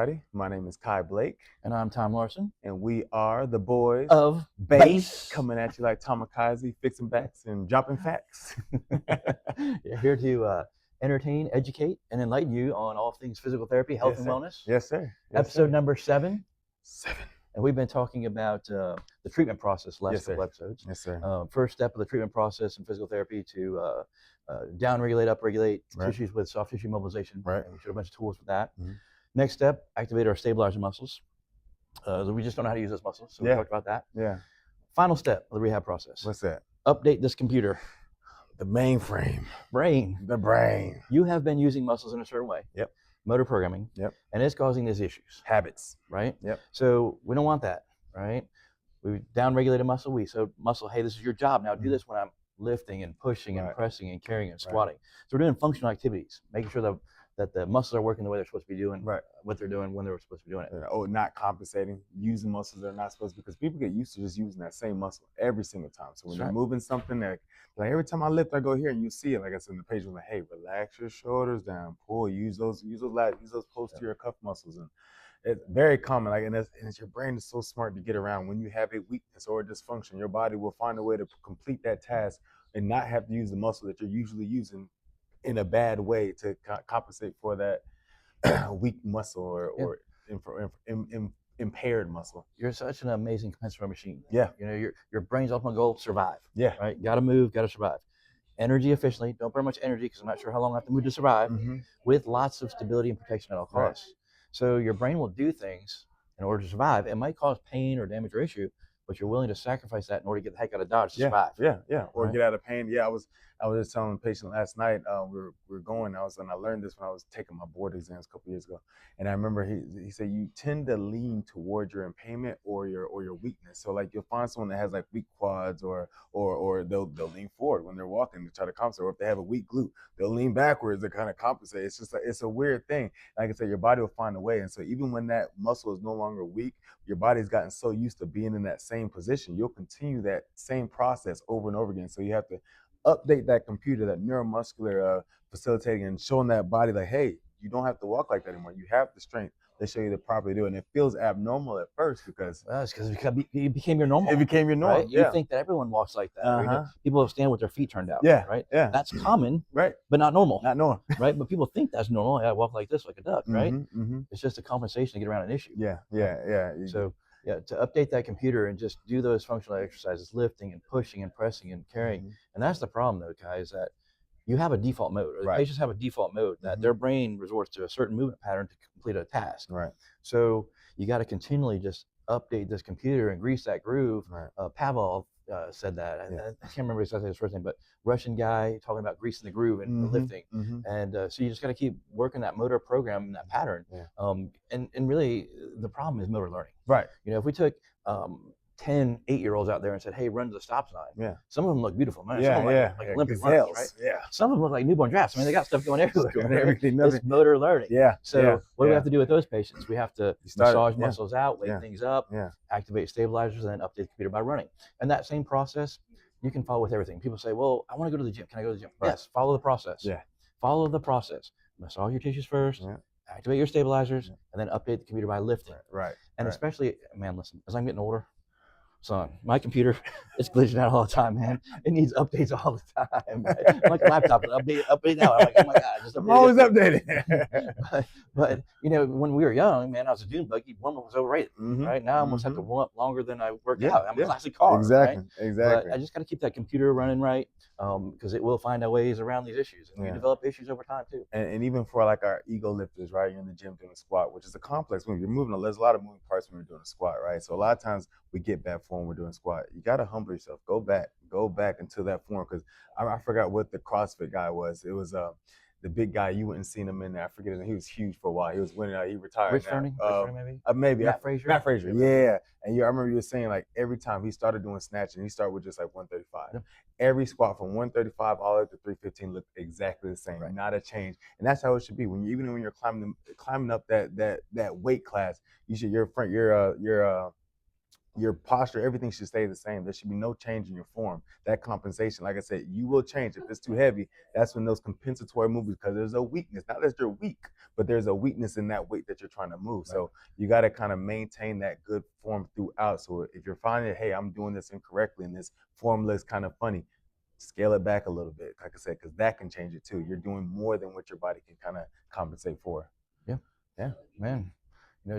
everybody. My name is Kai Blake. And I'm Tom Larson. And we are the boys of Base. Coming at you like Tamikaze, fixing backs and dropping facts. You're here to entertain, educate, and enlighten you on all things physical therapy, health, and wellness. Yes, sir. Episode number 7. 7. And we've been talking about the treatment process last couple episodes. Yes, sir. First step of the treatment process in physical therapy to down-regulate, up-regulate tissues with soft tissue mobilization. Right. We showed a bunch of tools for that. Mm-hmm. Next step, activate our stabilizer muscles. We just don't know how to use those muscles, so we talked about that. Yeah. Final step of the rehab process. What's that? Update this computer. The mainframe. Brain. The brain. You have been using muscles in a certain way. Yep. Motor programming. Yep. And it's causing these issues. Habits. Right? Yep. So we don't want that, right? We down-regulated muscle. So muscle, hey, this is your job. Now do this when I'm lifting and pushing and pressing and carrying and squatting. So we're doing functional activities, making sure that the muscles are working the way they're supposed to be doing, what they're doing when they're supposed to be doing it. Not compensating, using muscles they're not supposed to, because people get used to just using that same muscle every single time. So when you're moving something, like every time I lift, I go here and you see it. Like I said in the page, I'm like, hey, relax your shoulders down, pull, use those posterior cuff muscles, and it's very common. And it's your brain is so smart to get around. When you have a weakness or a dysfunction, your body will find a way to complete that task and not have to use the muscle that you're usually using in a bad way to compensate for that weak muscle or impaired muscle. You're such an amazing compensatory machine. Yeah. You know, your brain's ultimate goal, survive. Yeah. Right? Got to move, got to survive. Energy efficiently. Don't burn much energy because I'm not sure how long I have to move to survive. Mm-hmm. With lots of stability and protection at all costs. Right. So your brain will do things in order to survive. It might cause pain or damage or issue, but you're willing to sacrifice that in order to get the heck out of Dodge to survive. Yeah. Or get out of pain. Yeah, I was just telling the patient last night, we were going, and I learned this when I was taking my board exams a couple years ago. And I remember he said you tend to lean toward your impairment or your weakness. So like you'll find someone that has like weak quads or they'll lean forward when they're walking to try to compensate. Or if they have a weak glute, they'll lean backwards to kind of compensate. It's just like, it's a weird thing. Like I said, your body will find a way. And so even when that muscle is no longer weak, your body's gotten so used to being in that same position, you'll continue that same process over and over again. So you have to update that computer, that neuromuscular facilitating, and showing that body like, hey, you don't have to walk like that anymore. You have the strength to show you to properly do it. And it feels abnormal at first because it's because it became your normal. It became your normal. Right? You think that everyone walks like that. You know, people stand with their feet turned out. Yeah. Right. Yeah. That's common. Right. But not normal. Not normal. Right. But people think that's normal. I walk like this, like a duck. Right. Mm-hmm. It's just a compensation to get around an issue. Yeah. So. Yeah, to update that computer and just do those functional exercises, lifting and pushing and pressing and carrying. Mm-hmm. And that's the problem, though, guys, that you have a default mode. Or the patients have a default mode that their brain resorts to a certain movement pattern to complete a task. Right. So you got to continually just update this computer and grease that groove. Right. Pavlov said that. I can't remember exactly his first name, but Russian guy talking about greasing the groove and lifting. Mm-hmm. And so you just got to keep working that motor program and that pattern. Yeah. And really, the problem is motor learning. Right. You know, if we took 10 8-year-olds out there and said, hey, run to the stop sign. Some of them look beautiful, man. Some of them like Olympic runners, right? Yeah. Some of them look like newborn giraffes. I mean, they got stuff going everywhere. It's motor learning. Yeah. So what do we have to do with those patients? We have to massage muscles out, wake things up, activate stabilizers, and then update the computer by running. And that same process you can follow with everything. People say, well, I want to go to the gym. Can I go to the gym? Right. Yes, follow the process. Yeah. Follow the process. Massage your tissues first. Yeah. Activate your stabilizers, and then update the computer by lifting. Right. And especially, man, listen, as I'm getting older, son, my computer is glitching out all the time, man. It needs updates all the time. Right? Like a laptop, update now. I'm like, oh my God, just update. I'm always updating. but you know, when we were young, man, I was a dune buggy. Warm-up was overrated, right? Now I almost have to warm up longer than I work out. I'm a classic car. Exactly. Right? Exactly. But I just got to keep that computer running right, because it will find out ways around these issues. And you develop issues over time too. And even for like our ego lifters, right? You're in the gym doing a squat, which is a complex move. You're moving. There's a lot of moving parts when you're doing a squat, right? So a lot of times we get bad form when we're doing squat. You got to humble yourself. Go back into that form, because I forgot what the CrossFit guy was. It was the big guy. You wouldn't seen him in there. I forget his name. He was huge for a while. He was winning. He retired. Rich now. Froning, maybe. Maybe Matt Fraser. Matt Fraser. Yeah. And I remember you were saying like every time he started doing snatching, he started with just like 135. Yep. Every squat from 135 all the way to 315 looked exactly the same. Right. Not a change. And that's how it should be. Even when you're climbing up that weight class, you should your your posture, everything should stay the same. There should be no change in your form. That compensation, like I said, you will change. If it's too heavy, that's when those compensatory movements, because there's a weakness. Not that you're weak, but there's a weakness in that weight that you're trying to move. Right. So you got to kind of maintain that good form throughout. So if you're finding, hey, I'm doing this incorrectly and this form looks kind of funny, scale it back a little bit, like I said, because that can change it too. You're doing more than what your body can kind of compensate for. Yeah, man.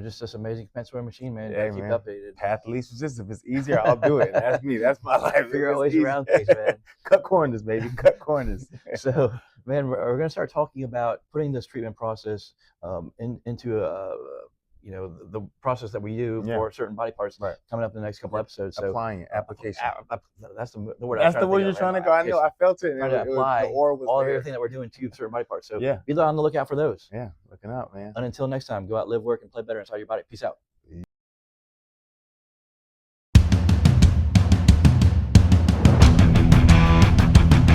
Just this amazing compensatory machine, man. You Yeah, gotta keep man. it updated. Path of least resistance. If it's easier, I'll do it. That's me. That's my life. Figure out ways around things, man. Cut corners, baby. Cut corners. So, man, we're gonna start talking about putting this treatment process into the process that we do for certain body parts coming up in the next couple episodes. So applying it, application. That's the word. That's the word you're trying to go. I know. I felt it. Trying to apply the aura was all of there. everything that we're doing to certain body parts. So yeah, be on the lookout for those. Yeah, looking out, man. And until next time, go out, live, work, and play better inside your body. Peace out.